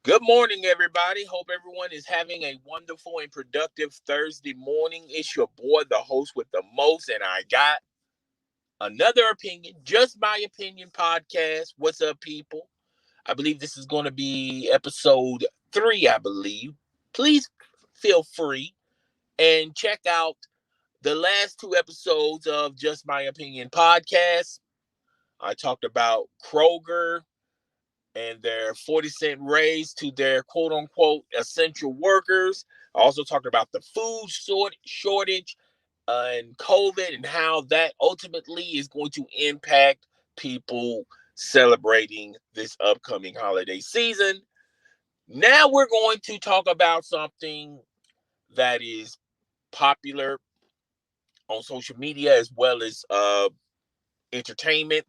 Good morning, everybody. Hope everyone is having a wonderful and productive Thursday morning. It's your boy, the host with the most, and I got another opinion, Just My Opinion podcast. What's up, people? I believe this is going to be episode 3, I believe. Please feel free and check out the last 2 episodes of Just My Opinion podcast. I talked about Kroger and their 40-cent raise to their quote unquote essential workers. I also talked about the food shortage and COVID and how that ultimately is going to impact people celebrating this upcoming holiday season. Now we're going to talk about something that is popular on social media as well as entertainment,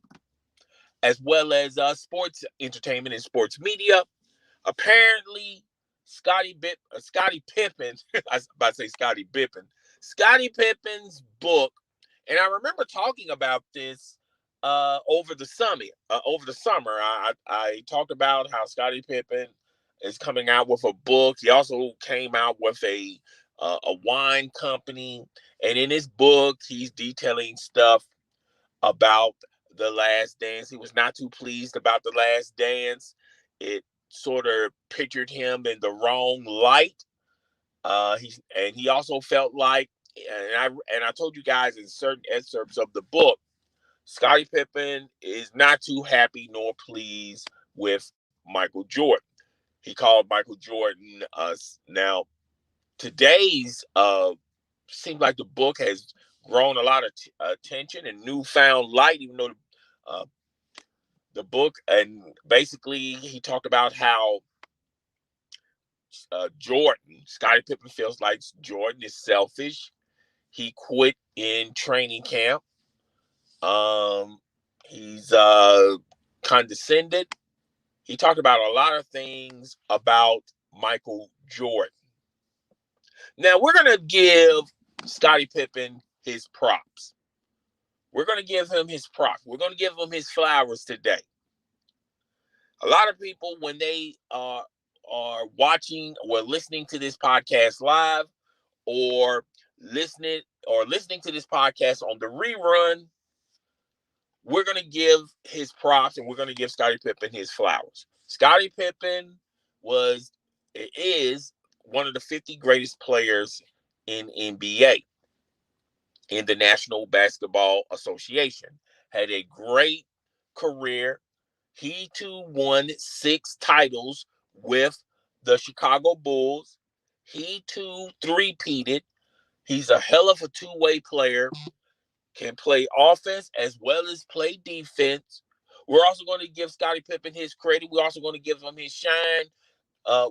as well as sports entertainment and sports media. Apparently, Scottie Pippen, I was about to say Scottie Pippen, Scottie Pippen's book, and I remember talking about this over the summer. I talked about how Scottie Pippen is coming out with a book. He also came out with a wine company, and in his book, he's detailing stuff about the Last Dance. He was not too pleased about the Last Dance. It sort of pictured him in the wrong light. He also felt like, and I told you guys in certain excerpts of the book, Scottie Pippen is not too happy nor pleased with Michael Jordan. He called Michael Jordan now today's seems like the book has grown a lot of attention and newfound light, even though uh, the book, and basically he talked about how Scottie Pippen feels like Jordan is selfish. He quit in training camp. Um, he's condescended. He talked about a lot of things about Michael Jordan. Now we're gonna give Scottie Pippen his props. We're gonna give him his props. We're gonna give him his flowers today. A lot of people, when they are watching or listening to this podcast live, or listening to this podcast on the rerun, we're going to give his props and we're going to give Scottie Pippen his flowers. Scottie Pippen is one of the 50 greatest players in NBA, in the National Basketball Association. Had a great career. He too won 6 titles with the Chicago Bulls. He too three-peated. He's a hell of a two-way player. Can play offense as well as play defense. We're also going to give Scottie Pippen his credit. We're also going to give him his shine.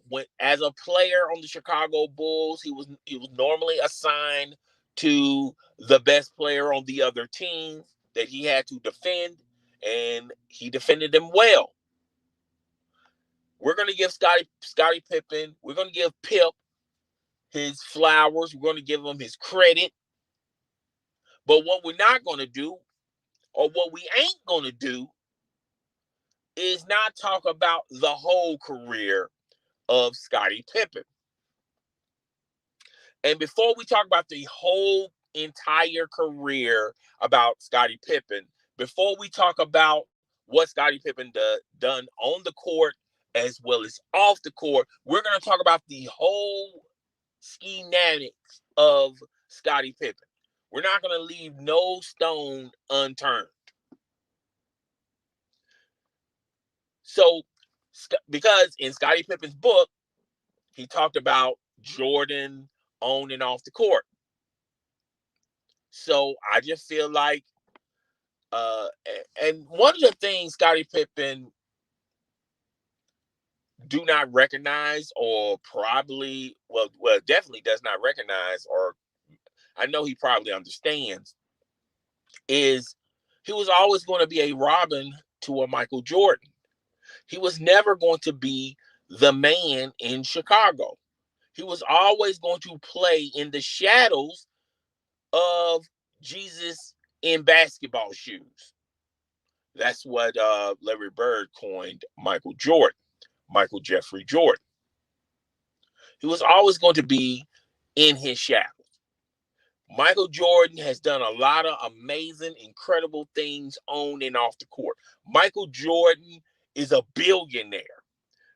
When as a player on the Chicago Bulls, he was normally assigned to the best player on the other team that he had to defend, and he defended them well. We're going to give Scottie Pippen. We're going to give Pip his flowers. We're going to give him his credit. But what we're not going to do, or what we ain't going to do, is not talk about the whole career of Scottie Pippen. And before we talk about the whole entire career about Scottie Pippen, before we talk about what Scottie Pippen done on the court as well as off the court, we're going to talk about the whole schematics of Scottie Pippen. We're not going to leave no stone unturned. So, because in Scottie Pippen's book, he talked about Jordan on and off the court. So I just feel like, and one of the things Scottie Pippen do not recognize, or probably, well, definitely does not recognize, or I know he probably understands, is he was always going to be a Robin to a Michael Jordan. He was never going to be the man in Chicago. He was always going to play in the shadows of Jesus in basketball shoes. That's what Larry Bird coined Michael Jordan. Michael Jeffrey Jordan. He was always going to be in his shadows. Michael Jordan has done a lot of amazing, incredible things on and off the court. Michael Jordan is a billionaire.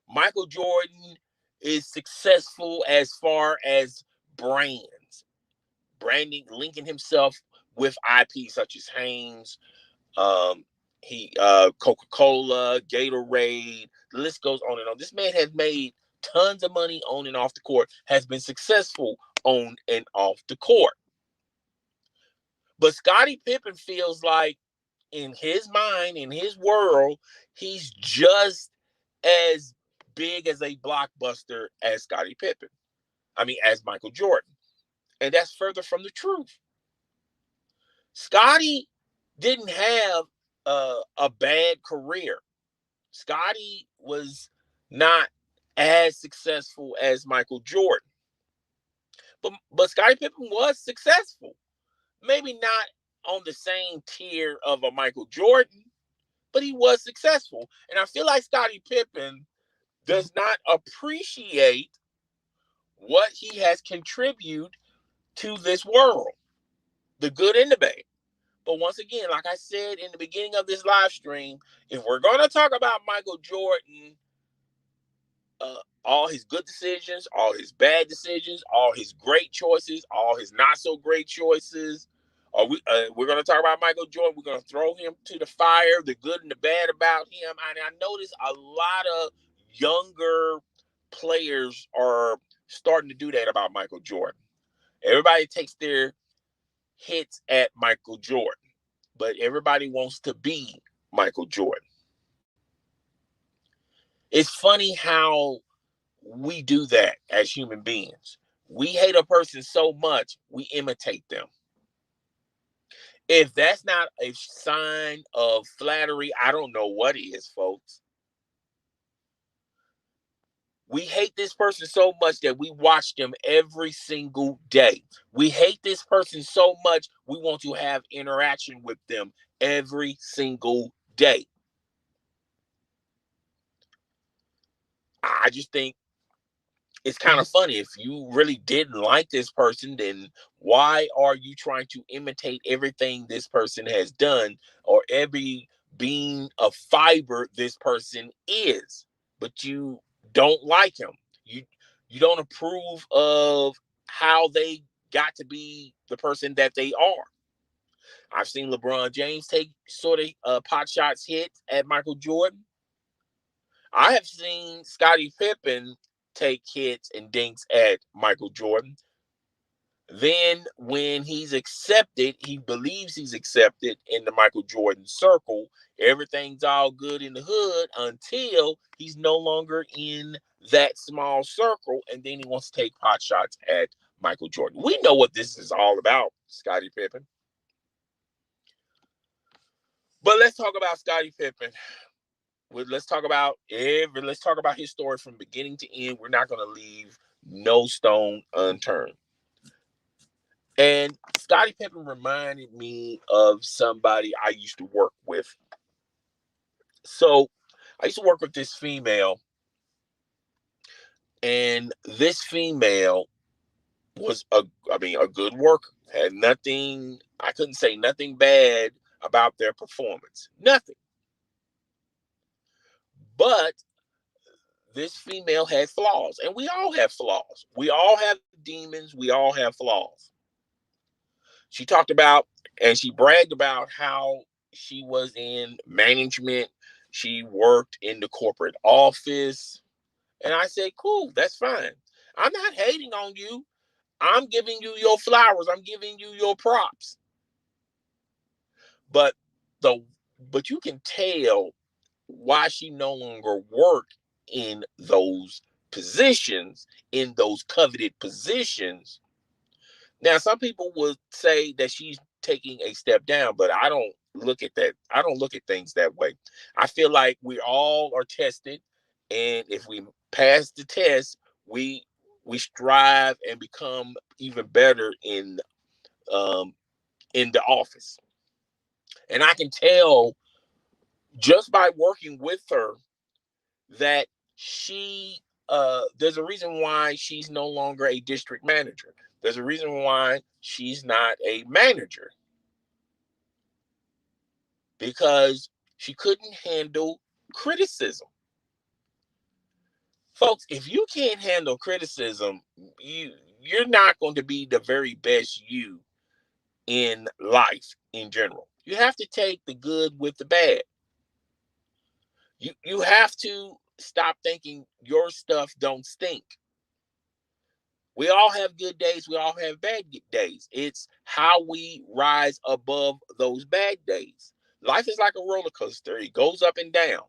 Michael Jordan is successful as far as branding, linking himself with IP such as Hanes, Coca-Cola, Gatorade. The list goes on and on. This man has made tons of money on and off the court, has been successful on and off the court. But Scottie Pippen feels like, in his mind, in his world, he's just as big as a blockbuster as Scottie Pippen. As Michael Jordan. And that's further from the truth. Scottie didn't have a bad career. Scottie was not as successful as Michael Jordan. But Scottie Pippen was successful. Maybe not on the same tier of a Michael Jordan, but he was successful. And I feel like Scottie Pippen does not appreciate what he has contributed to this world, the good and the bad. But once again, like I said in the beginning of this live stream, if we're going to talk about Michael Jordan, all his good decisions, all his bad decisions, all his great choices, all his not so great choices, we're going to talk about Michael Jordan. We're going to throw him to the fire, the good and the bad about him. And I notice a lot of younger players are starting to do that about Michael Jordan. Everybody takes their hits at Michael Jordan, but everybody wants to be Michael Jordan. It's funny how we do that as human beings. We hate a person so much, we imitate them. If that's not a sign of flattery, I don't know what is, folks. We hate this person so much that we watch them every single day. We hate this person so much, we want to have interaction with them every single day. I just think it's kind of funny. If you really didn't like this person, then why are you trying to imitate everything this person has done, or every being of fiber this person is? But you don't like him. You don't approve of how they got to be the person that they are. I've seen LeBron James take sort of pot shots hit at Michael Jordan. I have seen Scottie Pippen take hits and dinks at Michael Jordan. Then when he's accepted, he believes he's accepted in the Michael Jordan circle. Everything's all good in the hood until he's no longer in that small circle, and then he wants to take pot shots at Michael Jordan. We know what this is all about, Scottie Pippen. But let's talk about Scottie Pippen. Let's talk about his story from beginning to end. We're not going to leave no stone unturned. And Scottie Pippen reminded me of somebody I used to work with. So I used to work with this female, and this female was a good worker. Had nothing, I couldn't say nothing bad about their performance. Nothing. But this female had flaws, and we all have flaws. We all have demons. We all have flaws. She talked about, and she bragged about how she was in management. She worked in the corporate office. And I said, cool, that's fine. I'm not hating on you. I'm giving you your flowers. I'm giving you your props. But you can tell why she no longer worked in those positions, in those coveted positions. Now, some people would say that she's taking a step down, but I don't look at that. I don't look at things that way. I feel like we all are tested, and if we pass the test, we strive and become even better in the office. And I can tell just by working with her that there's a reason why she's no longer a district manager. There's a reason why she's not a manager, because she couldn't handle criticism. Folks, if you can't handle criticism, you're not going to be the very best you in life in general. You have to take the good with the bad. You have to stop thinking your stuff don't stink. We all have good days, we all have bad days. It's how we rise above those bad days. Life is like a roller coaster. It goes up and down.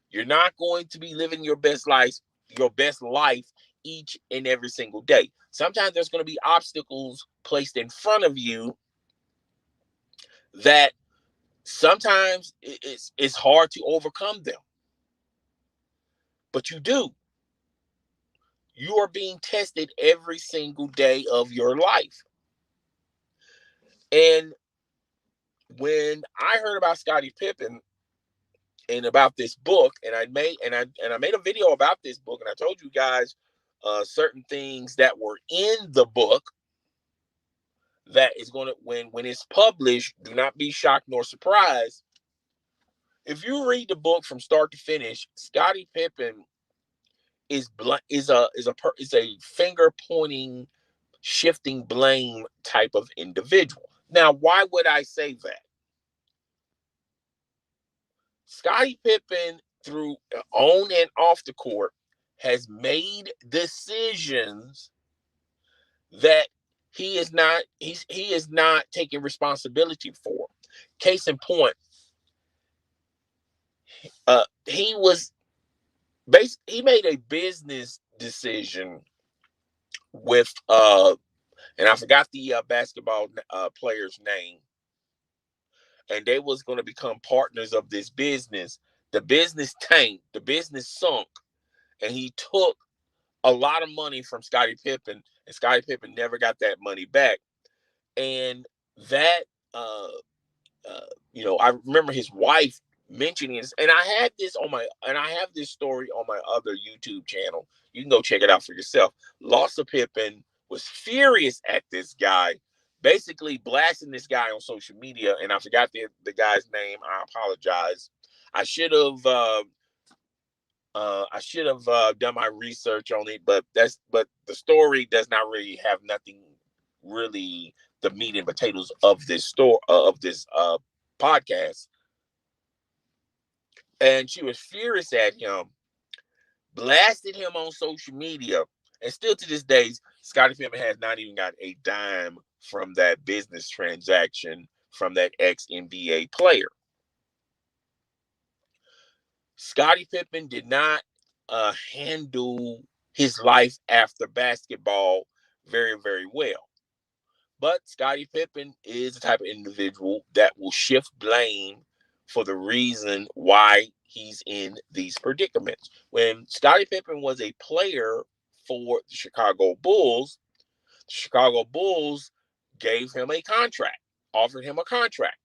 You're not going to be living your best life each and every single day. Sometimes there's going to be obstacles placed in front of you that sometimes it's hard to overcome them. But you do. You are being tested every single day of your life. And when I heard about Scottie Pippen and about this book, and I made a video about this book, and I told you guys certain things that were in the book that is going to, when it's published, do not be shocked nor surprised. If you read the book from start to finish, Scottie Pippen is a finger pointing, shifting blame type of individual. Now, why would I say that? Scottie Pippen, through on and off the court, has made decisions that he is not taking responsibility for. Case in point, he made a business decision with and I forgot the basketball player's name, and they was going to become partners of this business. The business tanked, the business sunk, and he took a lot of money from Scottie Pippen, and Scottie Pippen never got that money back. And that, I remember his wife mentioning this, and I have this story on my other YouTube channel. You can go check it out for yourself. Lossa Pippen was furious at this guy, basically blasting this guy on social media, and I forgot the guy's name. I apologize. I should have done my research on it, but the story does not really have nothing really the meat and potatoes of this podcast. And she was furious at him, blasted him on social media, and still to this day, Scottie Pippen has not even got a dime from that business transaction from that ex-NBA player. Scottie Pippen did not handle his life after basketball very, very well. But Scottie Pippen is the type of individual that will shift blame for the reason why he's in these predicaments. When Scottie Pippen was a player for the Chicago Bulls gave him a contract, offered him a contract.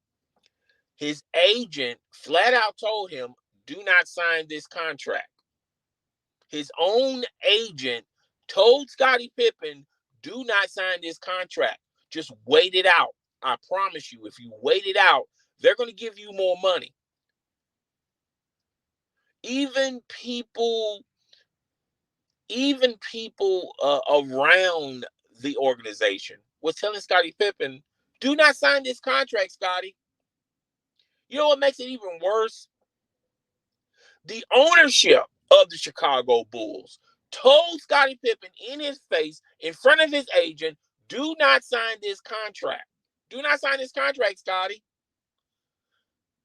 His agent flat out told him, do not sign this contract. His own agent told Scottie Pippen, do not sign this contract. Just wait it out. I promise you, if you wait it out, they're going to give you more money. Even people around the organization was telling Scottie Pippen, do not sign this contract, Scottie. You know what makes it even worse? The ownership of the Chicago Bulls told Scottie Pippen in his face, in front of his agent, do not sign this contract. Do not sign this contract, Scottie.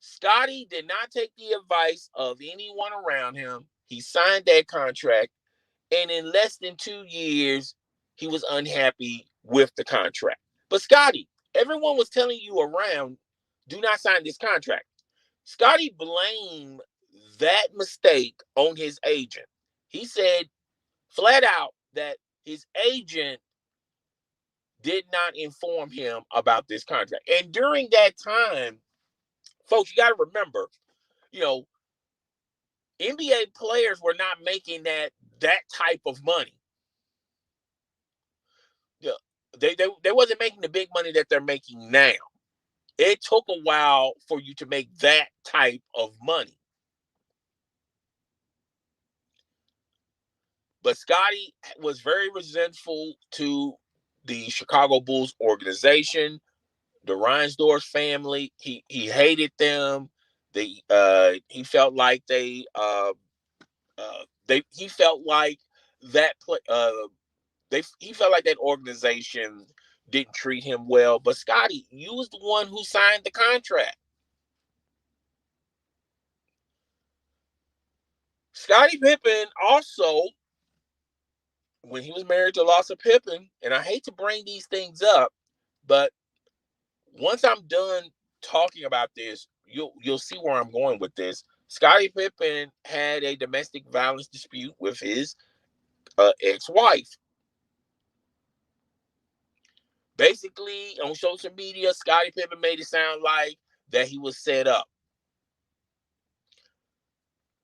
Scottie did not take the advice of anyone around him. He signed that contract, and in less than 2 years, he was unhappy with the contract. But Scottie, everyone was telling you around, do not sign this contract. Scottie blamed that mistake on his agent. He said flat out that his agent did not inform him about this contract. And during that time, folks, you got to remember, NBA players were not making that type of money. They wasn't making the big money that they're making now. It took a while for you to make that type of money. But Scottie was very resentful to the Chicago Bulls organization, the Reinsdorf family. He hated them. He felt like he felt like that he felt like that organization didn't treat him well. But Scottie, you was the one who signed the contract. Scottie Pippen also, when he was married to Larsa Pippen, and I hate to bring these things up, but once I'm done talking about this, you'll see where I'm going with this. Scottie Pippen had a domestic violence dispute with his ex-wife. Basically, on social media, Scottie Pippen made it sound like that he was set up.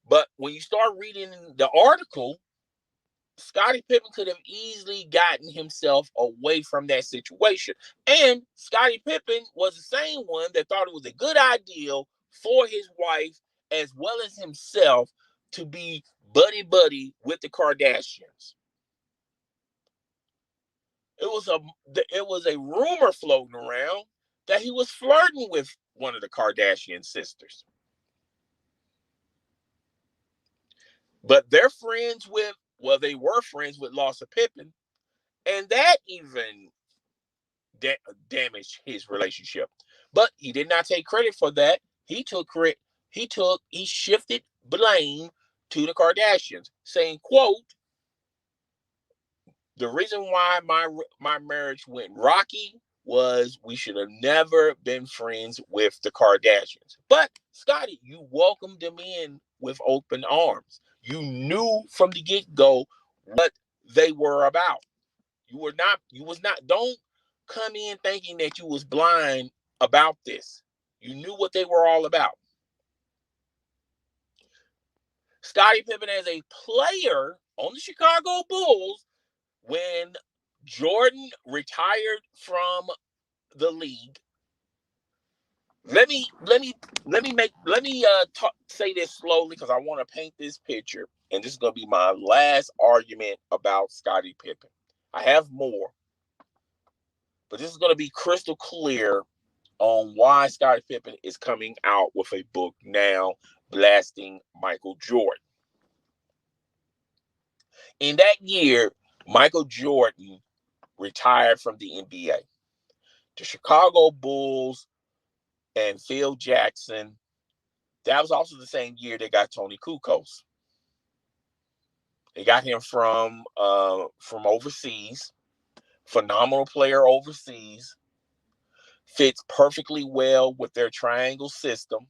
But when you start reading the article, Scottie Pippen could have easily gotten himself away from that situation. And Scottie Pippen was the same one that thought it was a good idea for his wife as well as himself to be buddy-buddy with the Kardashians. It was a rumor floating around that he was flirting with one of the Kardashian sisters. But they were friends with Larsa Pippen, and that even damaged his relationship. But he did not take credit for that. He shifted blame to the Kardashians, saying, quote, "The reason why my marriage went rocky was we should have never been friends with the Kardashians." But Scottie, you welcomed them in with open arms. You knew from the get-go what they were about. Don't come in thinking that you was blind about this. You knew what they were all about. Scottie Pippen as a player on the Chicago Bulls, when Jordan retired from the league. Say this slowly because I want to paint this picture, and this is going to be my last argument about Scottie Pippen. I have more, but this is going to be crystal clear on why Scottie Pippen is coming out with a book now blasting Michael Jordan. In that year, Michael Jordan retired from the NBA. The Chicago Bulls and Phil Jackson, that was also the same year they got Tony Kukoc. They got him from overseas. Phenomenal player overseas. Fits perfectly well with their triangle system.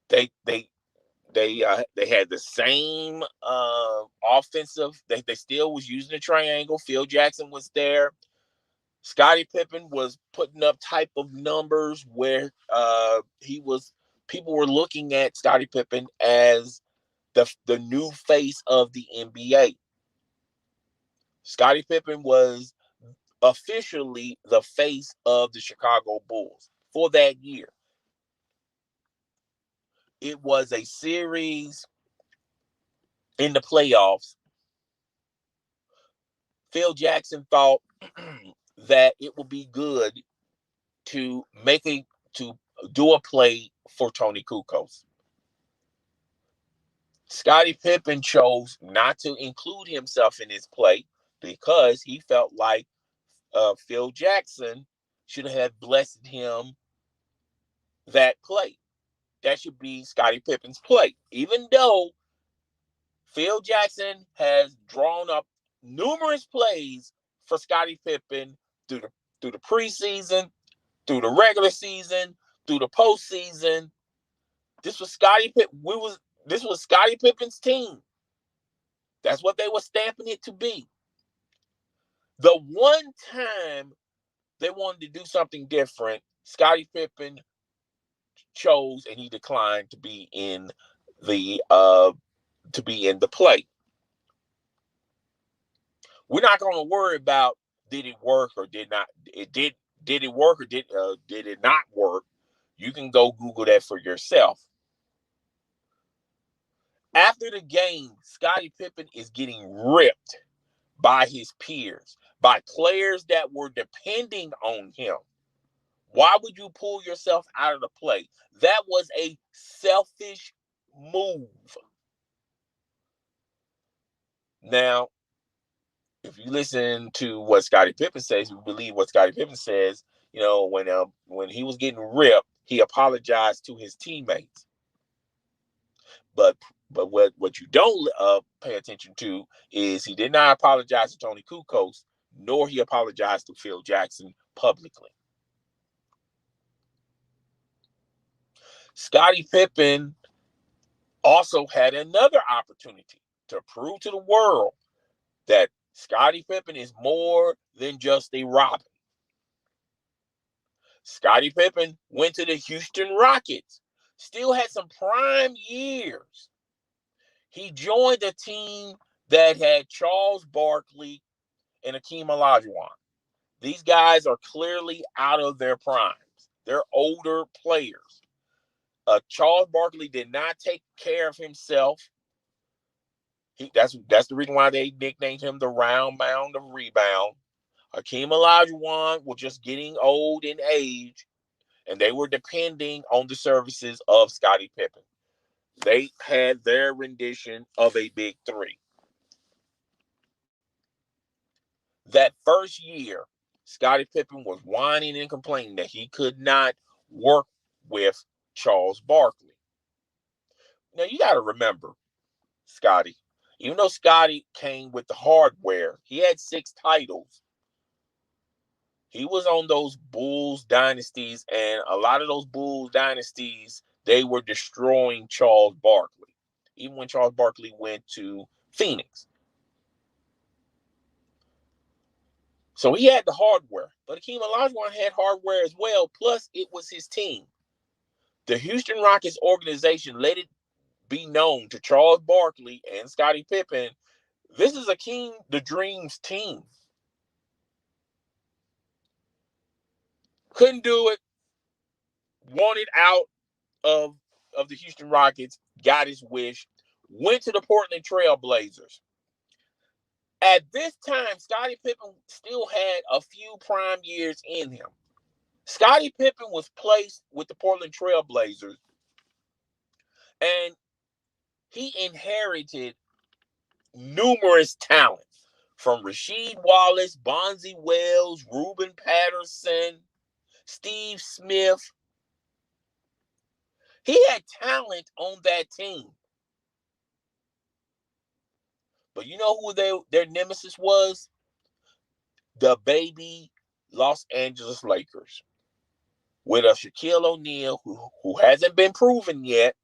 They had the same offensive. They still was using the triangle. Phil Jackson was there. Scottie Pippen was putting up type of numbers where people were looking at Scottie Pippen as the new face of the NBA. Scottie Pippen was officially the face of the Chicago Bulls for that year. It was a series in the playoffs. Phil Jackson thought that it would be good to do a play for Tony Kukoc. Scottie Pippen chose not to include himself in his play because he felt like Phil Jackson should have blessed him that play. That should be Scottie Pippen's play. Even though Phil Jackson has drawn up numerous plays for Scottie Pippen through the preseason, through the regular season, through the postseason. This was Scottie Pippen's team. That's what they were stamping it to be. The one time they wanted to do something different, Scottie Pippen chose and he declined to be in the play. We're not going to worry about did it work or did not. Did it work or did it not work? You can go Google that for yourself. After the game, Scottie Pippen is getting ripped by his peers, by players that were depending on him. Why would you pull yourself out of the play? That was a selfish move. Now, if you listen to what Scottie Pippen says, you believe what Scottie Pippen says, when he was getting ripped, he apologized to his teammates. But what you don't pay attention to is he did not apologize to Tony Kukoc, nor he apologized to Phil Jackson publicly. Scottie Pippen also had another opportunity to prove to the world that Scottie Pippen is more than just a Robin. Scottie Pippen went to the Houston Rockets, still had some prime years. He joined a team that had Charles Barkley and Akeem Olajuwon. These guys are clearly out of their primes. They're older players. Charles Barkley did not take care of himself. That's the reason why they nicknamed him the round mound of rebound. Akeem Olajuwon was just getting old in age, and they were depending on the services of Scottie Pippen. They had their rendition of a big three. That first year, Scottie Pippen was whining and complaining that he could not work with Charles Barkley. Now, you got to remember, Scottie, even though Scottie came with the hardware, he had 6 titles. He was on those Bulls dynasties, and a lot of those Bulls dynasties, they were destroying Charles Barkley, even when Charles Barkley went to Phoenix. So he had the hardware, but Akeem Olajuwon had hardware as well, plus it was his team. The Houston Rockets organization let it be known to Charles Barkley and Scottie Pippen, this is Akeem the Dream's team. Couldn't do it, wanted out of the Houston Rockets, got his wish, went to the Portland Trail Blazers. At this time, Scottie Pippen still had a few prime years in him. Scottie Pippen was placed with the Portland Trail Blazers, and he inherited numerous talent from Rasheed Wallace, Bonzi Wells, Ruben Patterson, Steve Smith. He had talent on that team. But you know who their nemesis was? The baby Los Angeles Lakers. With a Shaquille O'Neal who hasn't been proven yet,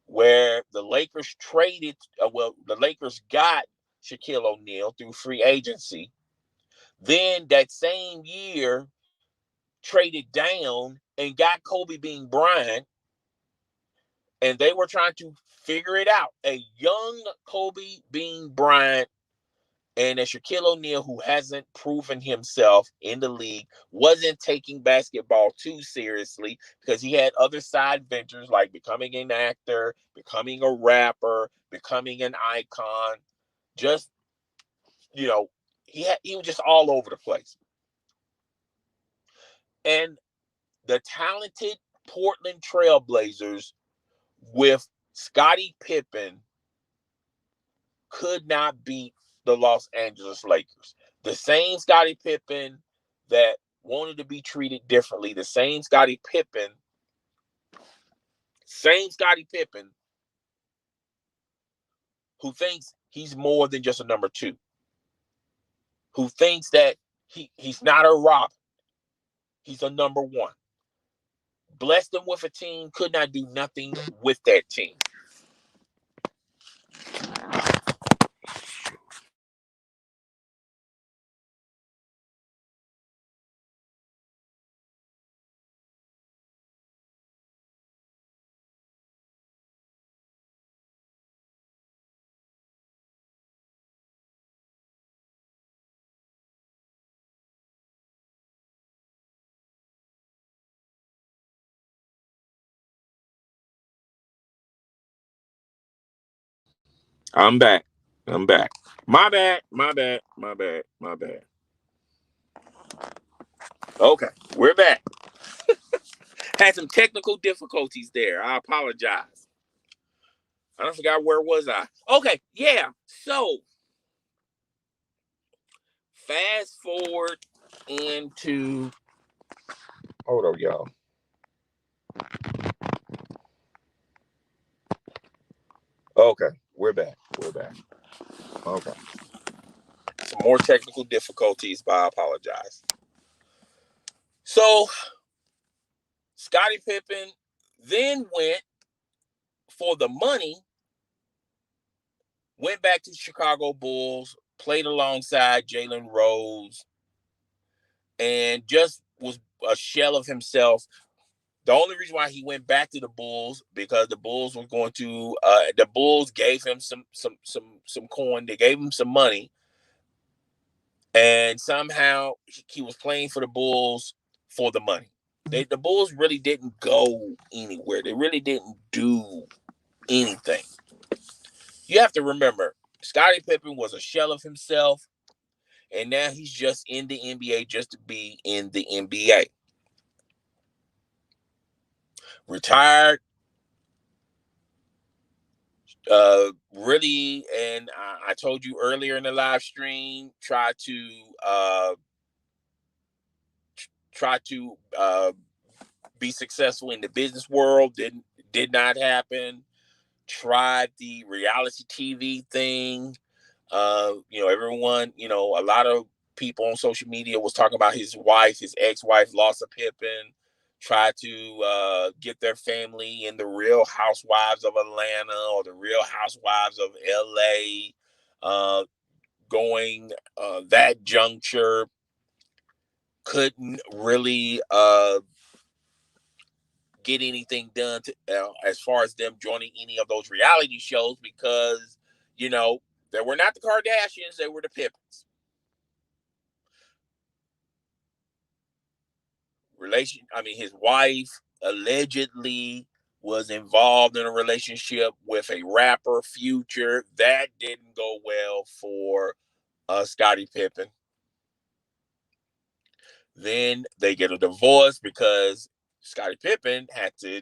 where the Lakers the Lakers got Shaquille O'Neal through free agency. Then that same year, traded down and got Kobe Bean Bryant, and they were trying to figure it out. A young Kobe Bean Bryant and a Shaquille O'Neal who hasn't proven himself in the league, wasn't taking basketball too seriously because he had other side ventures like becoming an actor, becoming a rapper, becoming an icon. Just, he was just all over the place. And the talented Portland Trail Blazers with Scottie Pippen could not beat the Los Angeles Lakers. The same Scottie Pippen that wanted to be treated differently, the same Scottie Pippen who thinks he's more than just a number 2, who thinks that he's not a Robin, he's a number 1. Blessed him with a team, could not do nothing with that team. I'm back. My bad. Okay, we're back. Had some technical difficulties there. I apologize. I don't forgot where was I. Okay, yeah. So fast forward into. Hold on, y'all. Okay, we're back. Okay. Some more technical difficulties, but I apologize. So Scottie Pippen then went for the money, went back to the Chicago Bulls, played alongside Jalen Rose, and just was a shell of himself. The only reason why he went back to the Bulls because the Bulls were going to the Bulls gave him some coin. They gave him some money, and somehow he was playing for the Bulls for the money. The Bulls really didn't go anywhere. They really didn't do anything. You have to remember, Scottie Pippen was a shell of himself, and now he's just in the NBA just to be in the NBA. Retired, really, and I told you earlier in the live stream, try to be successful in the business world. Did not happen. Tried the reality TV thing. Everyone, a lot of people on social media was talking about his ex-wife, Lossa Pippen, tried to get their family in the Real Housewives of Atlanta or the Real Housewives of LA, going that juncture. Couldn't really get anything done as far as them joining any of those reality shows because, they were not the Kardashians, they were the Pippins. His wife allegedly was involved in a relationship with a rapper, Future. That didn't go well for Scottie Pippen. Then they get a divorce because Scottie Pippen had to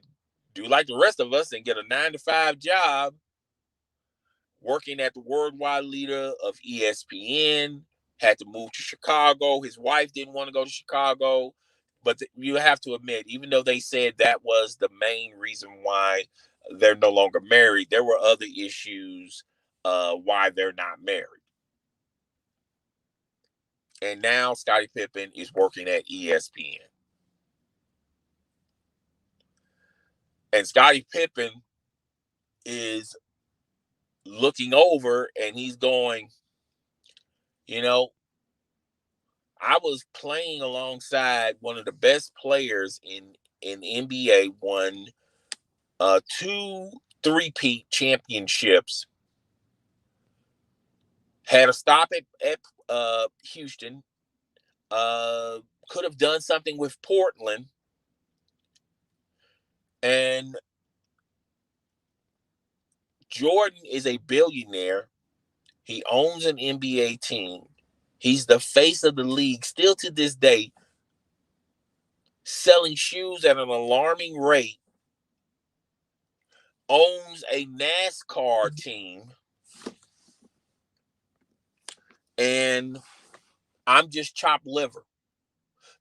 do like the rest of us and get a 9-to-5 job working at the worldwide leader of ESPN. Had to move to Chicago. His wife didn't want to go to Chicago. But you have to admit, even though they said that was the main reason why they're no longer married, there were other issues why they're not married. And now Scottie Pippen is working at ESPN. And Scottie Pippen is looking over and he's going, I was playing alongside one of the best players in NBA, won 2 3-peat championships, had a stop at Houston, could have done something with Portland, and Jordan is a billionaire. He owns an NBA team. He's the face of the league still to this day, selling shoes at an alarming rate, owns a NASCAR team, and I'm just chopped liver.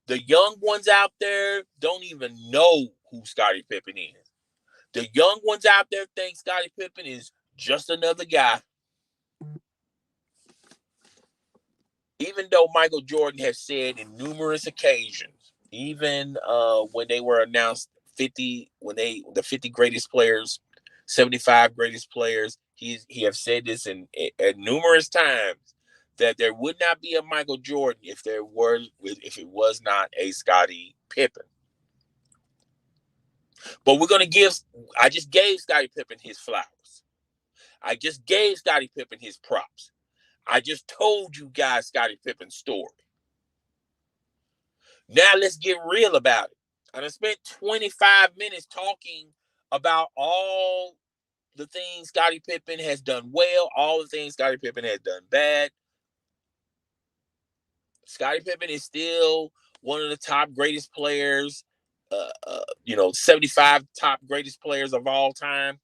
The young ones out there don't even know who Scottie Pippen is. The young ones out there think Scottie Pippen is just another guy. Even though Michael Jordan has said in numerous occasions, even when they were announced the 50 greatest players, 75 greatest players, he have said this at numerous times that there would not be a Michael Jordan if it was not a Scottie Pippen. But I just gave Scottie Pippen his flowers. I just gave Scottie Pippen his props. I just told you guys Scottie Pippen's story. Now let's get real about it. And I spent 25 minutes talking about all the things Scottie Pippen has done well, all the things Scottie Pippen has done bad. Scottie Pippen is still one of the top greatest players, 75 top greatest players of all time.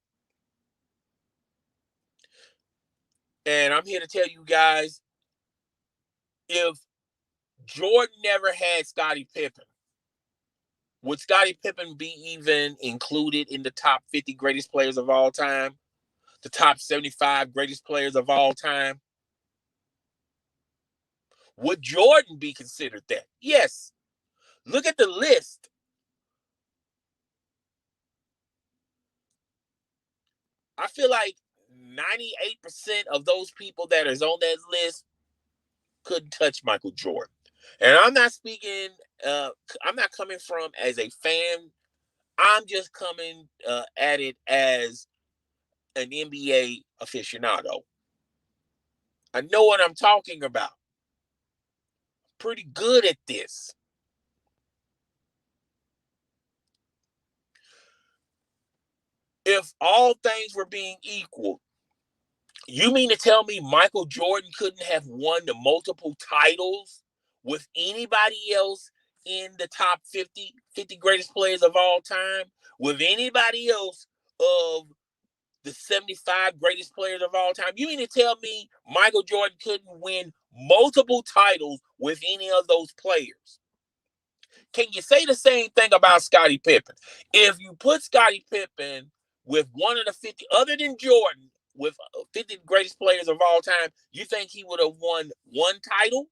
And I'm here to tell you guys, if Jordan never had Scottie Pippen, would Scottie Pippen be even included in the top 50 greatest players of all time? The top 75 greatest players of all time? Would Jordan be considered that? Yes. Look at the list. I feel like 98% of those people that is on that list couldn't touch Michael Jordan. And I'm not speaking, I'm not coming from as a fan. I'm just coming at it as an NBA aficionado. I know what I'm talking about. Pretty good at this. If all things were being equal, you mean to tell me Michael Jordan couldn't have won the multiple titles with anybody else in the top 50 greatest players of all time? With anybody else of the 75 greatest players of all time? You mean to tell me Michael Jordan couldn't win multiple titles with any of those players? Can you say the same thing about Scottie Pippen? If you put Scottie Pippen with one of the 50, other than Jordan, with 50 greatest players of all time, you think he would have won one title?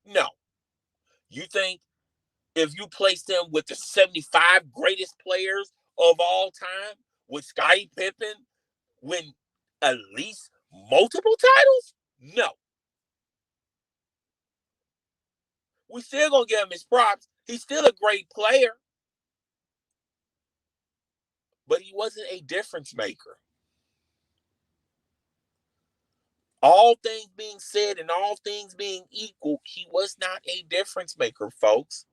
No. You think if you placed him with the 75 greatest players of all time, would Scottie Pippen win at least multiple titles? No. We're still going to give him his props. He's still a great player, but he wasn't a difference maker. All things being said and all things being equal, he was not a difference maker, folks.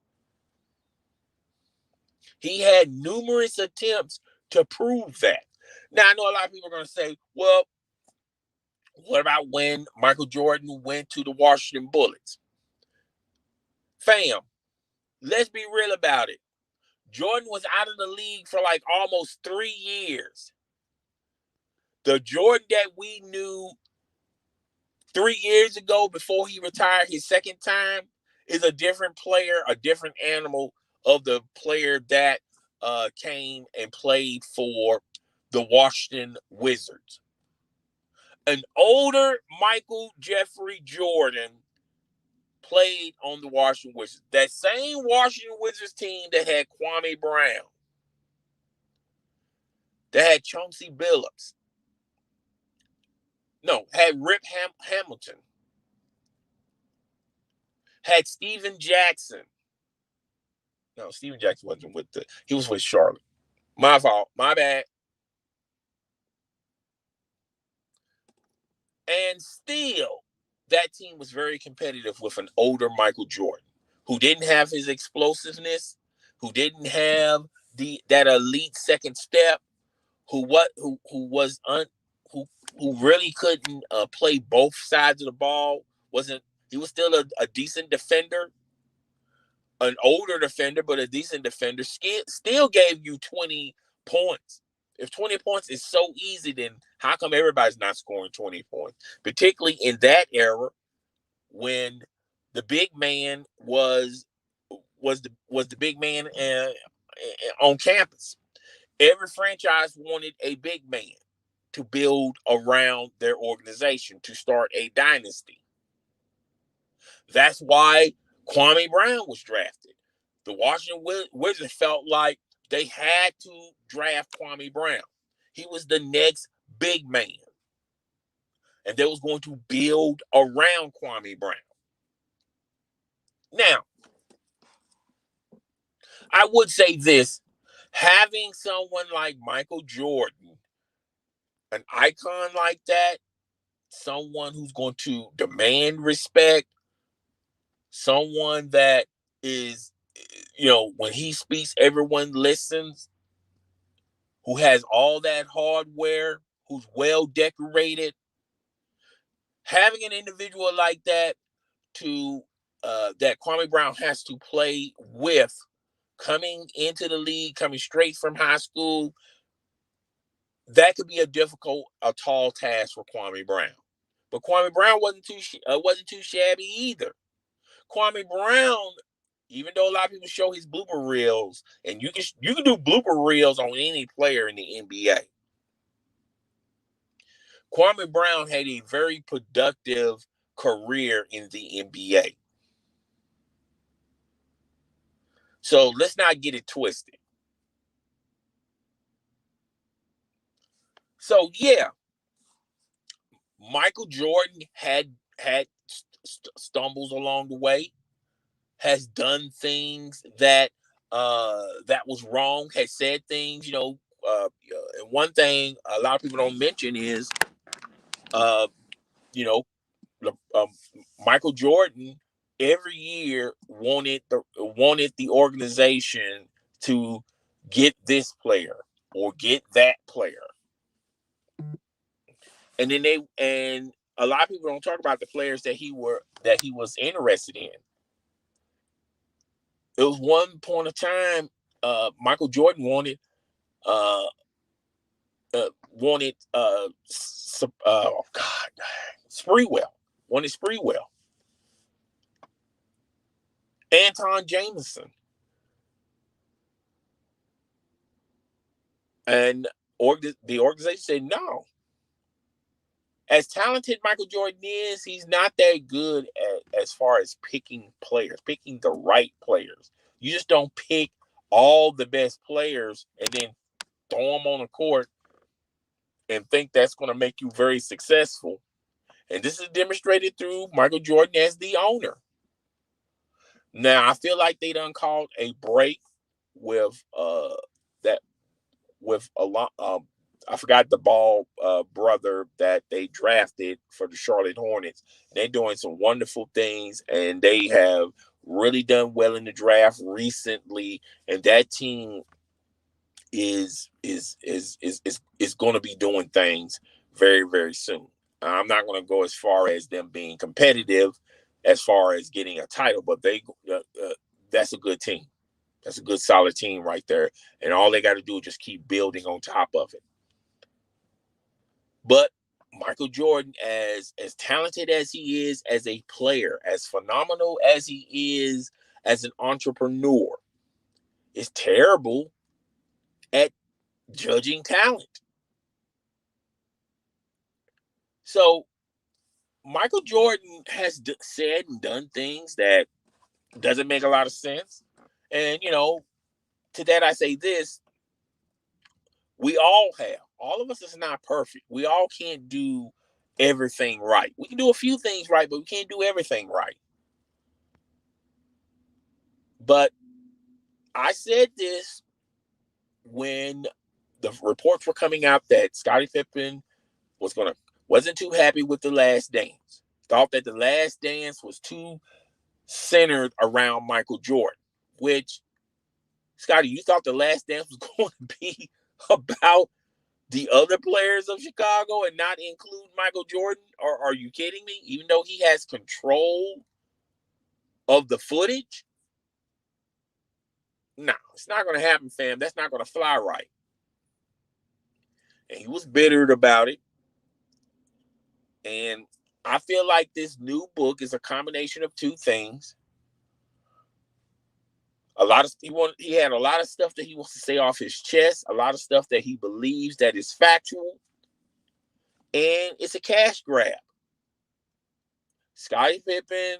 He had numerous attempts to prove that. Now, I know a lot of people are going to say, well, what about when Michael Jordan went to the Washington Bullets? Fam, let's be real about it. Jordan was out of the league for like almost 3 years. The Jordan that we knew 3 years ago before he retired his second time is a different player, a different animal of the player that came and played for the Washington Wizards. An older Michael Jeffrey Jordan played on the Washington Wizards. That same Washington Wizards team that had Kwame Brown, that had Chauncey Billups, had Rip Hamilton, had Steven Jackson. No, Steven Jackson wasn't he was with Charlotte. My fault. My bad. And still, that team was very competitive with an older Michael Jordan who didn't have his explosiveness, who didn't have that elite second step, who really couldn't play both sides of the ball. He was still a decent defender, an older defender, but a decent defender. Still gave you 20 points. If 20 points is so easy, then how come everybody's not scoring 20 points? Particularly in that era when the big man was the big man on campus. Every franchise wanted a big man to build around their organization, to start a dynasty. That's why Kwame Brown was drafted. The Washington Wizards felt like they had to draft Kwame Brown. He was the next big man. And they was going to build around Kwame Brown. Now, I would say this. Having someone like Michael Jordan, an icon like that, someone who's going to demand respect, someone that is, when he speaks, everyone listens, who has all that hardware, who's well decorated. Having an individual like that that Kwame Brown has to play with, coming into the league, coming straight from high school, that could be a tall task for Kwame Brown. But Kwame Brown wasn't too shabby either. Kwame Brown, even though a lot of people show his blooper reels, and you can do blooper reels on any player in the NBA. Kwame Brown had a very productive career in the NBA. So let's not get it twisted. So yeah, Michael Jordan had stumbles along the way, has done things that was wrong, has said things, and one thing a lot of people don't mention is, you know, Michael Jordan every year wanted the organization to get this player or get that player. And then a lot of people don't talk about the players that he was interested in. It was one point of time, Michael Jordan wanted Sprewell, wanted Sprewell, Anton Jameson, and the organization said no. As talented Michael Jordan is, he's not that good as far as picking the right players. You just don't pick all the best players and then throw them on the court and think that's going to make you very successful. And this is demonstrated through Michael Jordan as the owner. Now, I feel like they done called a break with a lot. I forgot the Ball brother that they drafted for the Charlotte Hornets. They're doing some wonderful things, and they have really done well in the draft recently. And that team is going to be doing things very, very soon. I'm not going to go as far as them being competitive as far as getting a title, but that's a good team. That's a good, solid team right there. And all they got to do is just keep building on top of it. But Michael Jordan, as talented as he is as a player, as phenomenal as he is as an entrepreneur, is terrible at judging talent. So Michael Jordan has said and done things that doesn't make a lot of sense. And, to that I say this, all of us is not perfect. We all can't do everything right. We can do a few things right, but we can't do everything right. But I said this when the reports were coming out that Scottie Pippen wasn't too happy with The Last Dance. Thought that The Last Dance was too centered around Michael Jordan, which, Scottie, you thought The Last Dance was going to be about the other players of Chicago and not include Michael Jordan? Or are you kidding me? Even though he has control of the footage? No, it's not going to happen, fam. That's not going to fly right. And he was bitter about it. And I feel like this new book is a combination of two things. He had a lot of stuff that he wants to say off his chest, a lot of stuff that he believes that is factual, and it's a cash grab. Scottie Pippen,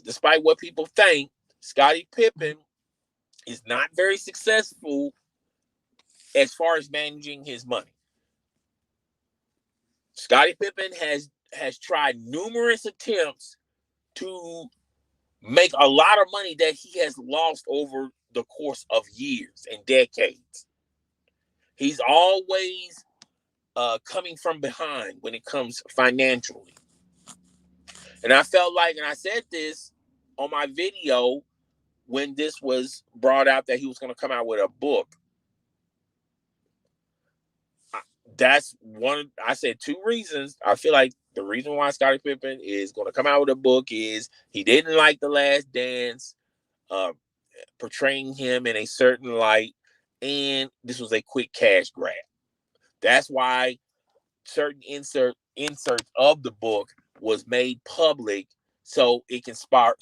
despite what people think, Scottie Pippen is not very successful as far as managing his money. Scottie Pippen has tried numerous attempts to make a lot of money that he has lost over the course of years and decades. He's always coming from behind when it comes financially. And I felt like, and I said this on my video when this was brought out that he was going to come out with a book. that's one. I said two reasons. I feel like the reason why Scottie Pippen is going to come out with a book is he didn't like The Last Dance, portraying him in a certain light, and this was a quick cash grab. That's why certain inserts of the book was made public so it can spark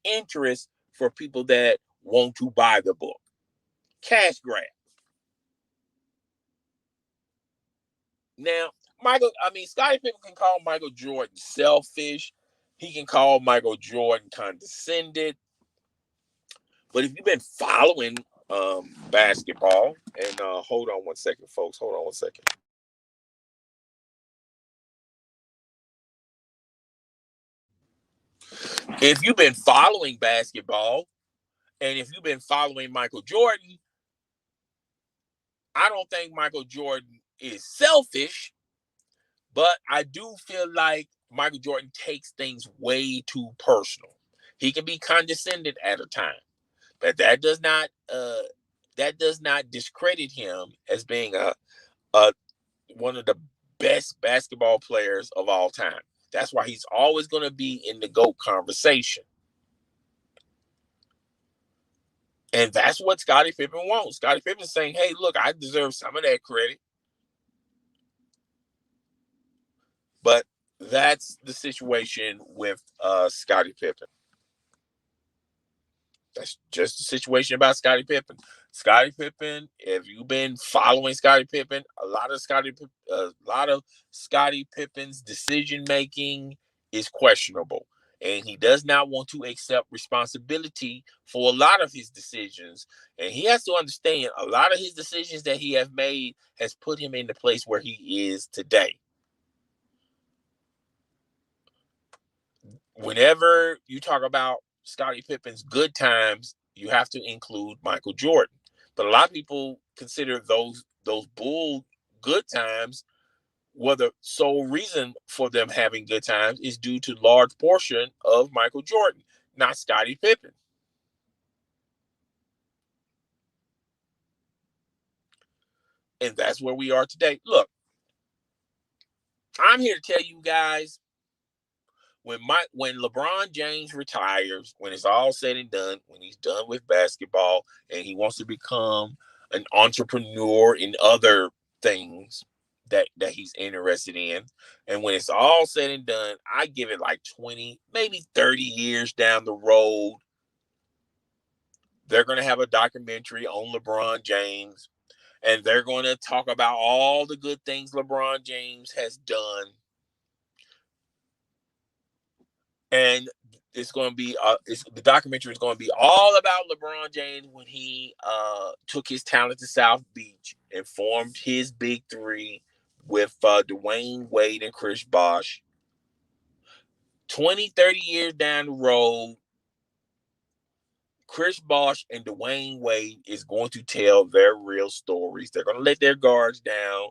interest for people that want to buy the book. Cash grab. Now, Scottie Pippen can call Michael Jordan selfish. He can call Michael Jordan condescended. But if you've been following basketball, and hold on one second, folks. Hold on one second. If you've been following basketball, and if you've been following Michael Jordan, I don't think Michael Jordan is selfish, but I do feel like Michael Jordan takes things way too personal. He can be condescending at a time, but that does not discredit him as being a one of the best basketball players of all time. That's why he's always going to be in the GOAT conversation. And that's what Scottie Pippen wants. Scottie Pippen's saying, hey, look, I deserve some of that credit. But that's the situation with Scottie Pippen. That's just the situation about Scottie Pippen. Scottie Pippen, if you've been following Scottie Pippen, a lot of Scottie Pippen's decision making is questionable, and he does not want to accept responsibility for a lot of his decisions. And he has to understand a lot of his decisions that he has made has put him in the place where he is today. Whenever you talk about Scottie Pippen's good times, you have to include Michael Jordan. But a lot of people consider those Bull good times, well, the sole reason for them having good times is due to large portion of Michael Jordan, not Scottie Pippen. And that's where we are today. Look, I'm here to tell you guys, when LeBron James retires, when it's all said and done, when he's done with basketball and he wants to become an entrepreneur in other things that he's interested in, and when it's all said and done, I give it like 20, maybe 30 years down the road, they're going to have a documentary on LeBron James, and they're going to talk about all the good things LeBron James has done. And it's going to be the documentary is going to be all about LeBron James when he took his talent to South Beach and formed his big three with Dwayne Wade and Chris Bosh. 20, 30 years down the road, Chris Bosh and Dwayne Wade is going to tell their real stories. They're going to let their guards down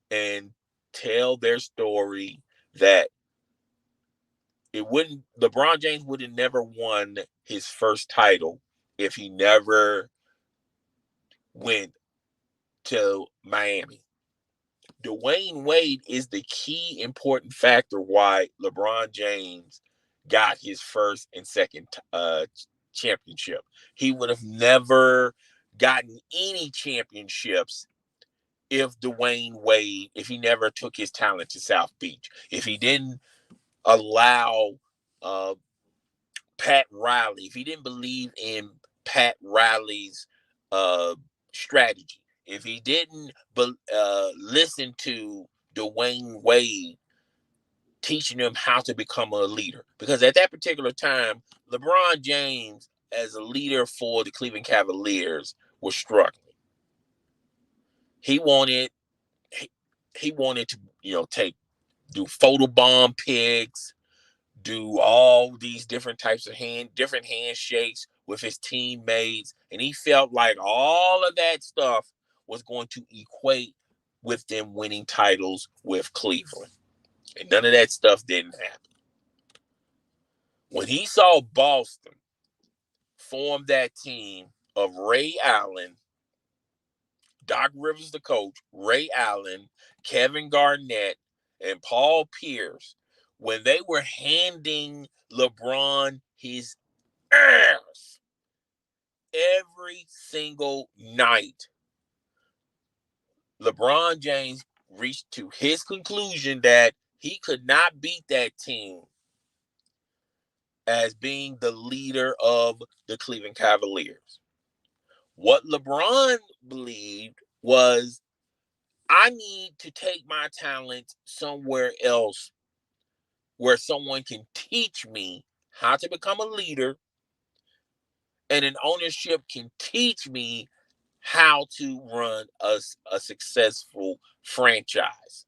and tell their story that LeBron James would have never won his first title if he never went to Miami. Dwayne Wade is the key important factor why LeBron James got his first and second championship. He would have never gotten any championships if he never took his talent to South Beach, if he didn't allow Pat Riley, if he didn't believe in Pat Riley's strategy, if he didn't listen to Dwayne Wade teaching him how to become a leader. Because at that particular time, LeBron James, as a leader for the Cleveland Cavaliers, was struggling. He wanted to, do photobomb pics, do all these different types of different handshakes with his teammates, and he felt like all of that stuff was going to equate with them winning titles with Cleveland, and none of that stuff didn't happen. When he saw Boston form that team of Ray Allen, Doc Rivers the coach, Ray Allen, Kevin Garnett, and Paul Pierce, when they were handing LeBron his ass every single night, LeBron James reached to his conclusion that he could not beat that team as being the leader of the Cleveland Cavaliers. What LeBron believed was, I need to take my talent somewhere else where someone can teach me how to become a leader, and an ownership can teach me how to run a successful franchise.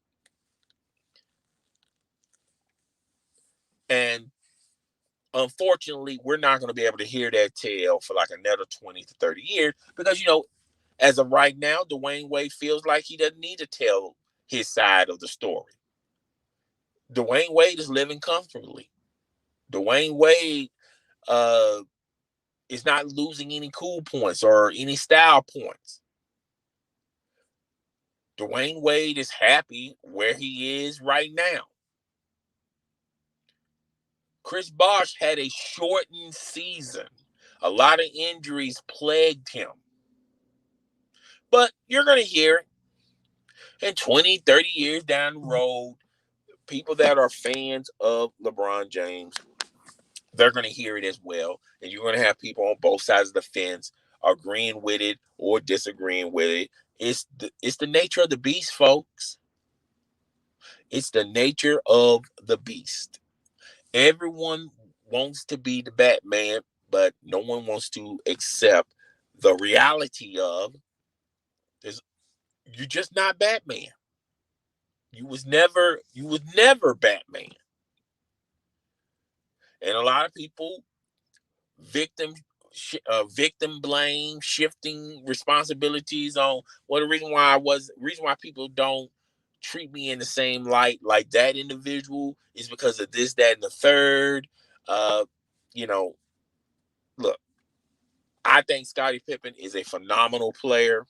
And unfortunately, we're not going to be able to hear that tale for like another 20 to 30 years because, as of right now, Dwayne Wade feels like he doesn't need to tell his side of the story. Dwayne Wade is living comfortably. Dwayne Wade is not losing any cool points or any style points. Dwayne Wade is happy where he is right now. Chris Bosh had a shortened season. A lot of injuries plagued him. But you're going to hear it in 20, 30 years down the road, people that are fans of LeBron James, they're going to hear it as well. And you're going to have people on both sides of the fence agreeing with it or disagreeing with it. It's the nature of the beast, folks. It's the nature of the beast. Everyone wants to be the Batman, but no one wants to accept the reality of you're just not Batman. You was never Batman. And a lot of people victim blame, shifting responsibilities on the reason why people don't treat me in the same light like that individual is because of this, that, and the third. uh you know Look, I think Scottie Pippen is a phenomenal player,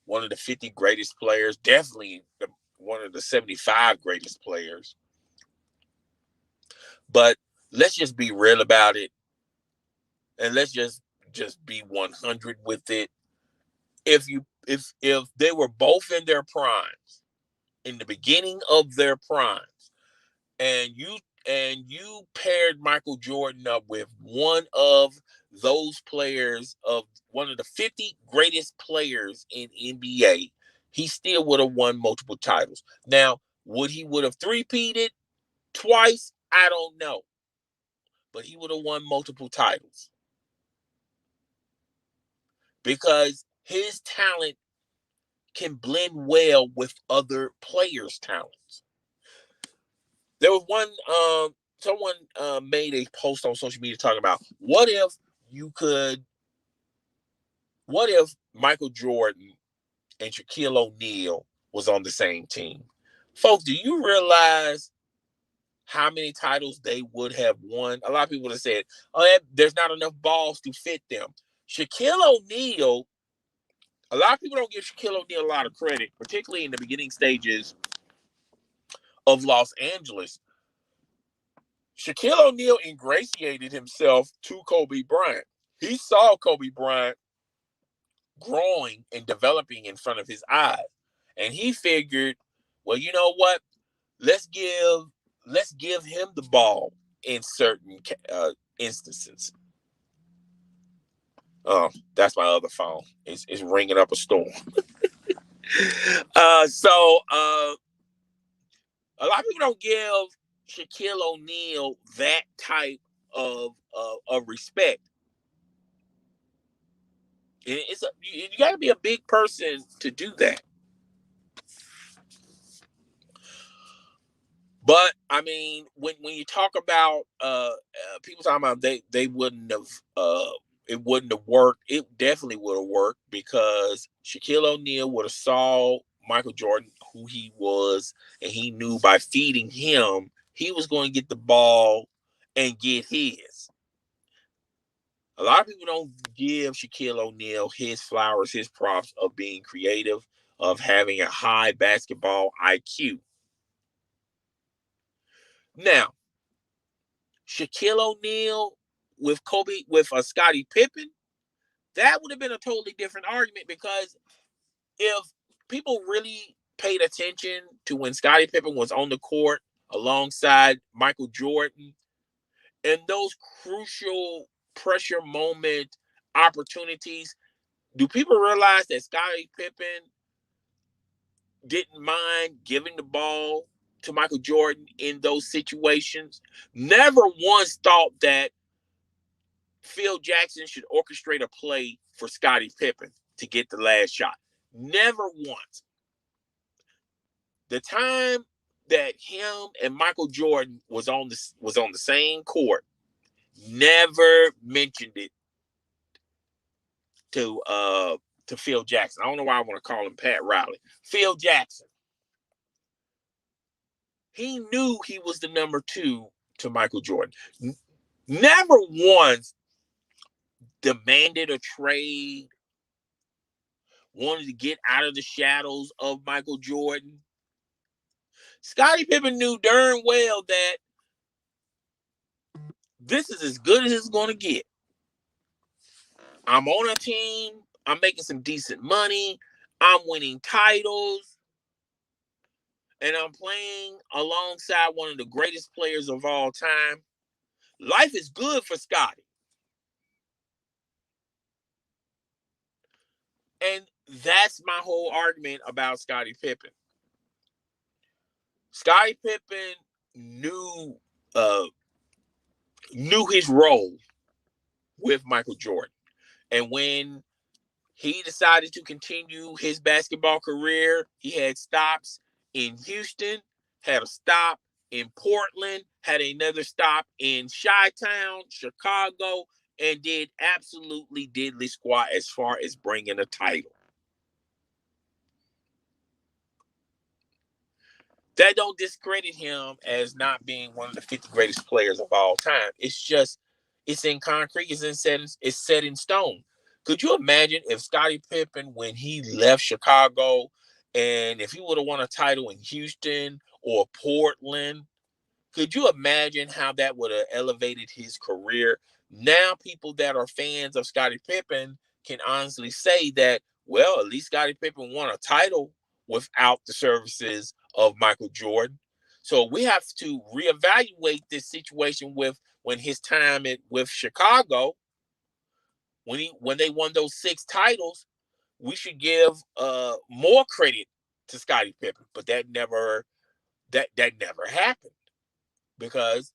one of the 50 greatest players, definitely one of the 75 greatest players. But let's just be real about it, and let's just be 100 with it. If they were both in their primes, in the beginning of their primes, and you paired Michael Jordan up with one of those players, of one of the 50 greatest players in NBA, he still would have won multiple titles. Now, would he would have three-peated twice? I don't know. But he would have won multiple titles because his talent can blend well with other players' talents. There was someone made a post on social media talking about what if Michael Jordan and Shaquille O'Neal was on the same team. Folks, do you realize how many titles they would have won? A lot of people have said, there's not enough balls to fit them. Shaquille O'Neal, a lot of people don't give Shaquille O'Neal a lot of credit, particularly in the beginning stages of Los Angeles. Shaquille O'Neal ingratiated himself to Kobe Bryant. He saw Kobe Bryant growing and developing in front of his eyes. And he figured, well, you know what? Let's give him the ball in certain instances. Oh, that's my other phone. It's ringing up a storm. So a lot of people don't give Shaquille O'Neal that type of respect. You got to be a big person to do that. But I mean, when you talk about people talking about they wouldn't have it wouldn't have worked. It definitely would have worked because Shaquille O'Neal would have saw Michael Jordan who he was, and he knew by feeding him he was going to get the ball and get his. A lot of people don't give Shaquille O'Neal his flowers, his props of being creative, of having a high basketball IQ. Now, Shaquille O'Neal with Scottie Pippen, that would have been a totally different argument, because if people really paid attention to when Scottie Pippen was on the court alongside Michael Jordan, and those crucial pressure moment opportunities, do people realize that Scottie Pippen didn't mind giving the ball to Michael Jordan in those situations? Never once thought that Phil Jackson should orchestrate a play for Scottie Pippen to get the last shot. Never once. The time that him and Michael Jordan was on the same court, never mentioned it to Phil Jackson. I don't know why I want to call him Pat Riley. Phil Jackson. He knew he was the number 2 to Michael Jordan. Never once demanded a trade, wanted to get out of the shadows of Michael Jordan. Scottie Pippen knew darn well that this is as good as it's going to get. I'm on a team. I'm making some decent money. I'm winning titles. And I'm playing alongside one of the greatest players of all time. Life is good for Scottie. And that's my whole argument about Scottie Pippen. Scottie Pippen knew his role with Michael Jordan. And when he decided to continue his basketball career, he had stops in Houston, had a stop in Portland, had another stop in Chi-Town, Chicago, and did absolutely diddly squat as far as bringing a title. That don't discredit him as not being one of the 50 greatest players of all time. It's in concrete, it's set in stone. Could you imagine if Scottie Pippen, when he left Chicago, and if he would have won a title in Houston or Portland, could you imagine how that would have elevated his career? Now people that are fans of Scottie Pippen can honestly say that, well, at least Scottie Pippen won a title without the services of Michael Jordan. So we have to reevaluate this situation with when his time with Chicago, when they won those 6 titles, we should give more credit to Scottie Pippen. But that never happened, because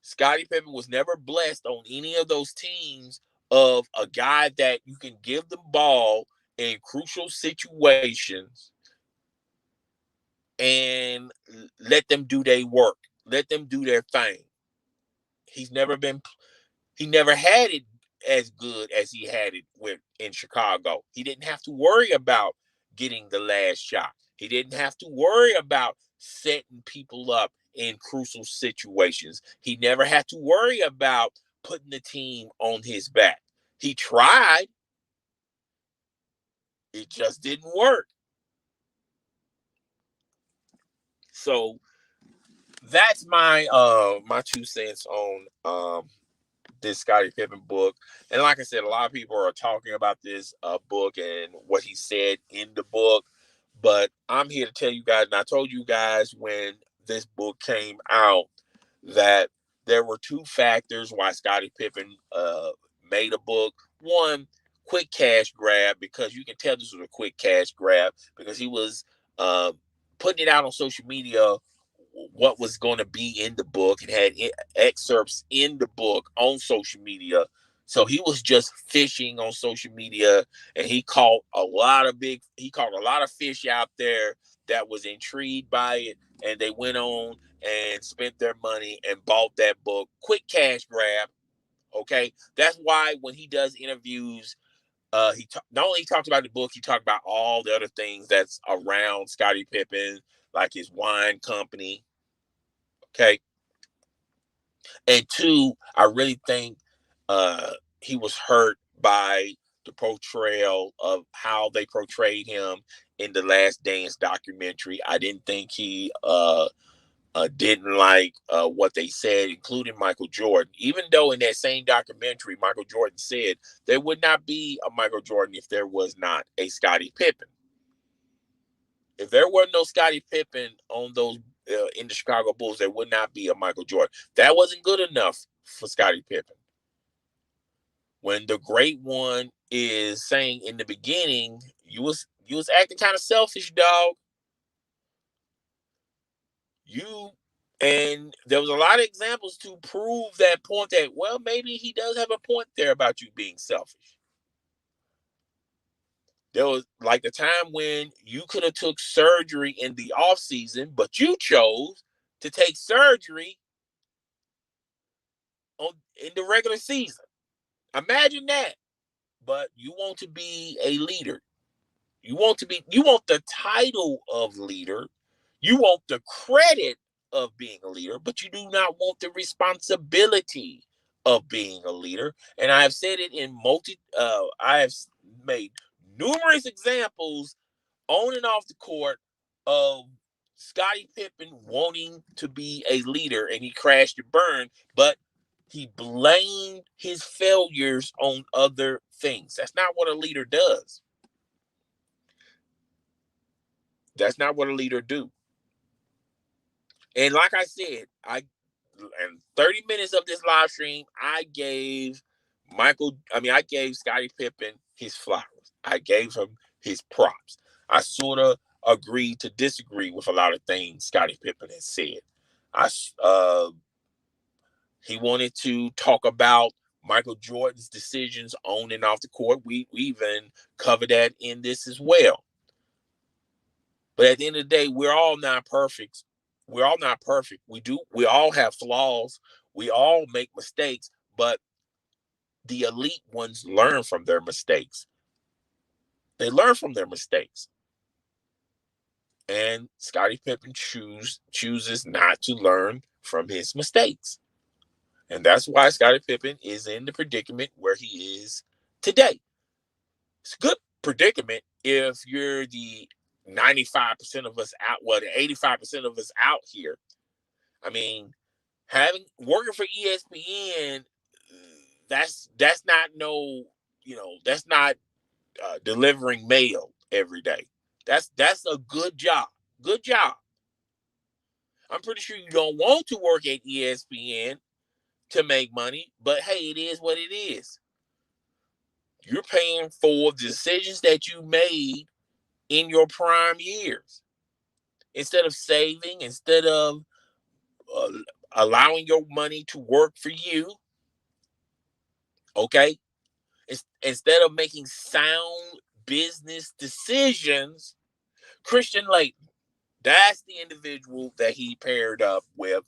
Scottie Pippen was never blessed on any of those teams of a guy that you can give the ball in crucial situations and let them do their work, let them do their thing. He never had it as good as he had it in Chicago. He didn't have to worry about getting the last shot. He didn't have to worry about setting people up in crucial situations. He never had to worry about putting the team on his back. He tried. It just didn't work. So that's my 2 cents on this Scottie Pippen book. And like I said, a lot of people are talking about this book and what he said in the book. But I'm here to tell you guys, and I told you guys when this book came out, that there were 2 factors why Scottie Pippen made a book. One, quick cash grab, because you can tell this was a quick cash grab, because he was putting it out on social media what was going to be in the book, and had excerpts in the book on social media. So he was just fishing on social media, and he caught a lot of fish out there that was intrigued by it, and they went on and spent their money and bought that book. Quick cash grab. Okay, that's why when he does interviews, not only talked about the book, he talked about all the other things that's around Scottie Pippen, like his wine company. Okay. And 2, I really think he was hurt by the portrayal of how they portrayed him in the Last Dance documentary. I didn't think he didn't like what they said, including Michael Jordan. Even though in that same documentary, Michael Jordan said there would not be a Michael Jordan if there was not a Scottie Pippen. If there were no Scottie Pippen on those in the Chicago Bulls, there would not be a Michael Jordan. That wasn't good enough for Scottie Pippen. When the great one is saying in the beginning, you was acting kind of selfish, dog. And there was a lot of examples to prove that point that, well, maybe he does have a point there about you being selfish. There was like the time when you could have took surgery in the off season, but you chose to take surgery in the regular season. Imagine that. But you want to be a leader. You want the title of leader. You want the credit of being a leader, but you do not want the responsibility of being a leader. And I have said it in I have made numerous examples on and off the court of Scottie Pippen wanting to be a leader, and he crashed and burned, but he blamed his failures on other things. That's not what a leader does. That's not what a leader do. And like I said, in 30 minutes of this live stream, I gave Scottie Pippen his flowers. I gave him his props. I sort of agreed to disagree with a lot of things Scottie Pippen has said. He wanted to talk about Michael Jordan's decisions on and off the court. We even covered that in this as well. But at the end of the day, we're all not perfect. We're all not perfect. We all have flaws. We all make mistakes, but the elite ones learn from their mistakes. They learn from their mistakes. And Scottie Pippen chooses not to learn from his mistakes. And that's why Scottie Pippen is in the predicament where he is today. It's a good predicament if you're the 95% of us out, the 85% of us out here. I mean, working for ESPN, that's not that's not delivering mail every day. That's a good job. Good job. I'm pretty sure you don't want to work at ESPN to make money, but hey, it is what it is. You're paying for decisions that you made in your prime years. Instead of saving, instead of allowing your money to work for you, okay? Instead of making sound business decisions, Christian Laettner, that's the individual that he paired up with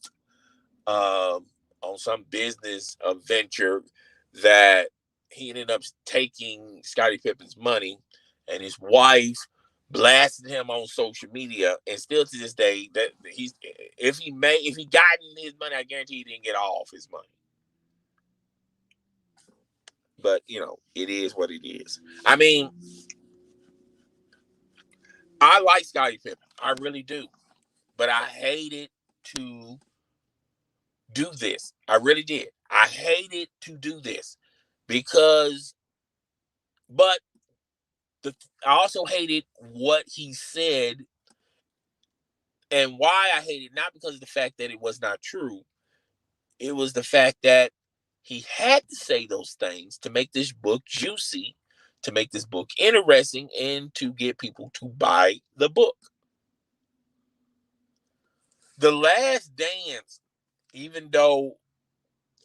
on some business venture that he ended up taking Scottie Pippen's money, and his wife blasted him on social media. And still to this day, that if he gotten his money, I guarantee he didn't get all of his money. But it is what it is. I mean, I like Scottie Pippen, I really do, but I hated to do this. I really did. I hated to do this because, but I also hated what he said, and why I hated, not because of the fact that it was not true. It was the fact that he had to say those things to make this book juicy, to make this book interesting, and to get people to buy the book. The Last Dance, even though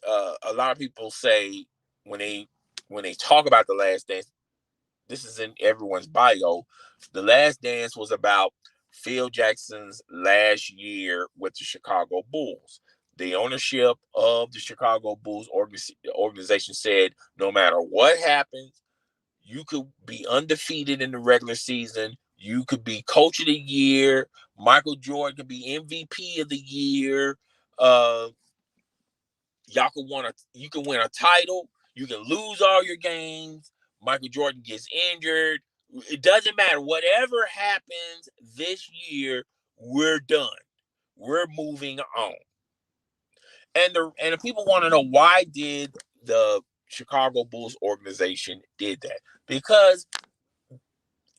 a lot of people say when they talk about The Last Dance, this is in everyone's bio, The Last Dance was about Phil Jackson's last year with the Chicago Bulls. The ownership of the Chicago Bulls organization said, no matter what happens, you could be undefeated in the regular season. You could be coach of the year. Michael Jordan could be MVP of the year. You can win a title. You can lose all your games, Michael Jordan gets injured. It doesn't matter. Whatever happens this year, we're done. We're moving on. And the people want to know, why did the Chicago Bulls organization did that? Because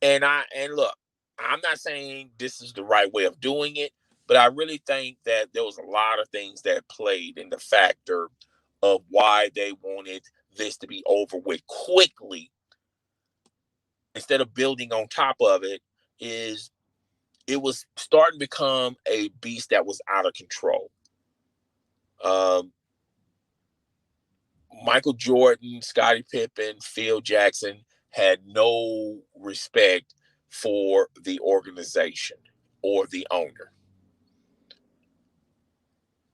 and look, I'm not saying this is the right way of doing it, but I really think that there was a lot of things that played in the factor of why they wanted this to be over with quickly instead of building on top of it. Is it was starting to become a beast that was out of control. Um, Michael Jordan, Scottie Pippen, Phil Jackson had no respect for the organization or the owner.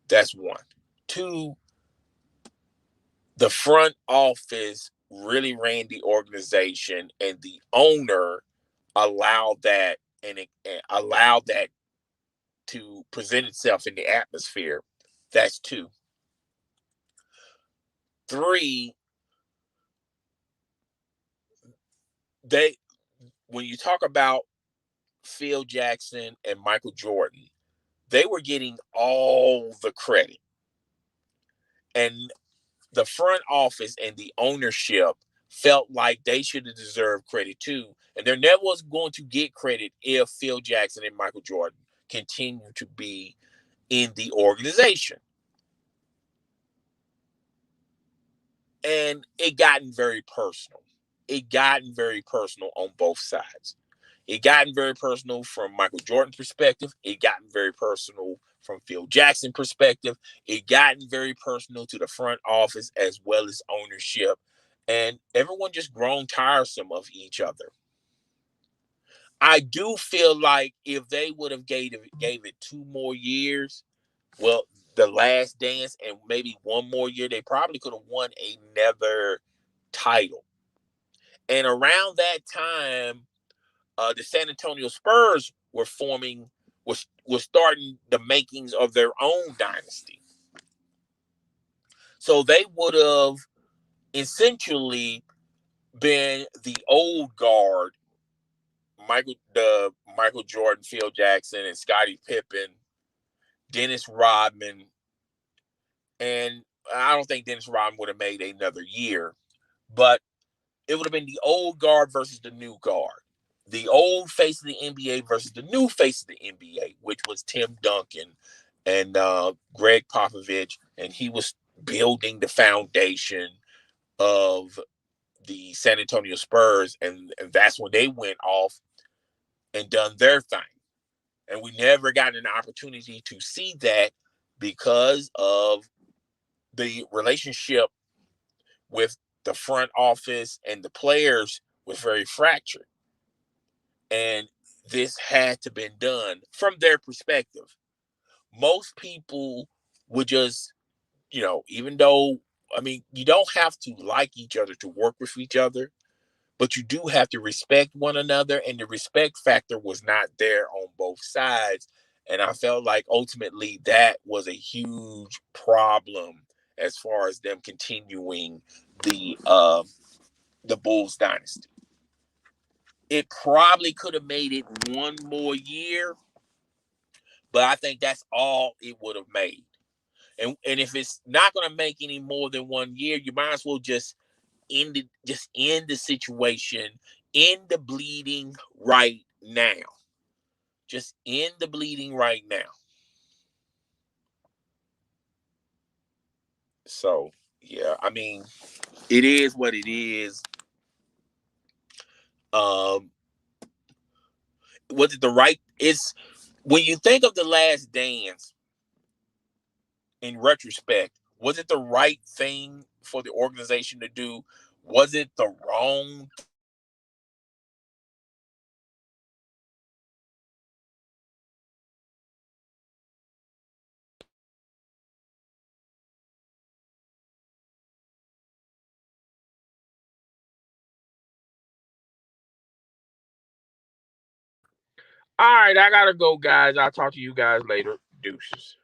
That's one. Two, the front office really ran the organization, and the owner allowed that and allowed that to present itself in the atmosphere. That's two. Three, they when you talk about Phil Jackson and Michael Jordan, they were getting all the credit. And the front office and the ownership felt like they should have deserved credit too. And there never was going to get credit if Phil Jackson and Michael Jordan continue to be in the organization. And it gotten very personal. It gotten very personal on both sides. It gotten very personal from Michael Jordan's perspective. It gotten very personal from Phil Jackson's perspective. It gotten very personal to the front office as well as ownership. And everyone just grown tiresome of each other. I do feel like if they would have gave it 2 more years, well, the last dance and maybe one more year, they probably could have won another title. And around that time, the San Antonio Spurs were forming, was starting the makings of their own dynasty. So they would have essentially been the old guard, Michael Jordan, Phil Jackson, and Scottie Pippen, Dennis Rodman, and I don't think Dennis Rodman would have made another year, but it would have been the old guard versus the new guard. The old face of the NBA versus the new face of the NBA, which was Tim Duncan and Greg Popovich, and he was building the foundation of the San Antonio Spurs, and that's when they went off and done their thing. And we never got an opportunity to see that because of the relationship with the front office and the players was very fractured. And this had to been done from their perspective. Most people would just, even though, I mean, you don't have to like each other to work with each other, but you do have to respect one another. And the respect factor was not there on both sides. And I felt like ultimately that was a huge problem as far as them continuing the Bulls dynasty. It probably could have made it one more year, but I think that's all it would have made. And if it's not going to make any more than 1 year, you might as well just end the situation, end the bleeding right now. Just end the bleeding right now. So yeah, I mean, it is what it is. Um, was it the right? It's when you think of the Last Dance in retrospect, was it the right thing for the organization to do? Was it the wrong? All right, I gotta go, guys. I'll talk to you guys later. Deuces.